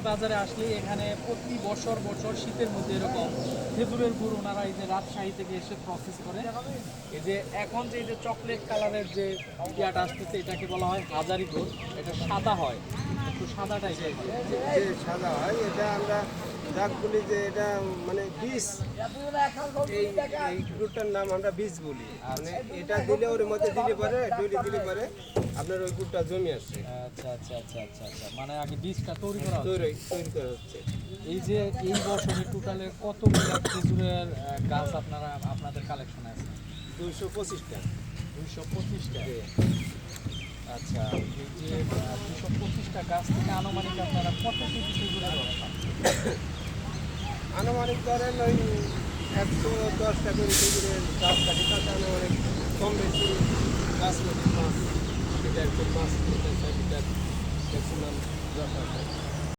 বাজারে আসলে এখানে প্রতি বছর শীতের মধ্যে এরকম খেজুরের গুড় ওনারা এই যে রাজশাহী থেকে এসে প্রসেস করে এই যে এখন যে এই যে চকলেট কালারের যে ইয়াটা আসতেছে এটাকে বলা হয় হাজারি গুড়। এটা সাদা হয়, একটু সাদা টাইপের। যে সাদা হয় এটা আমরা দাগ বলি যে এটা মানে বীজ। এই গুড়টার নাম আমরা বীজ বলি। মানে এটা দিলে ওর মধ্যে দিলে পরে দিলে পরে আপনার ওই গুড়টা জমি আসে। আচ্ছা আচ্ছা আচ্ছা আচ্ছা আচ্ছা, মানে আগে বীজটা তৈরি করা হয়। তৈরি করা হচ্ছে। এই যে এই বছরে টোটালে কতগুলো খেজুরের গাছ আপনাদের কালেকশনে আছে? 225টা। 225টা। আচ্ছা, এই যে 225টা গাছ থেকে আনুমানিক আপনারা কত কেজি খেজুরের রস পান? আনুমানিক ধরেন ওই 110টা করে খেজুরের গাছ থাকে, তাতে আনুমানিক কম বেশি গাছ মধ্যে 5 লিটার 6 লিটার ম্যাক্সিমাম রস আছে।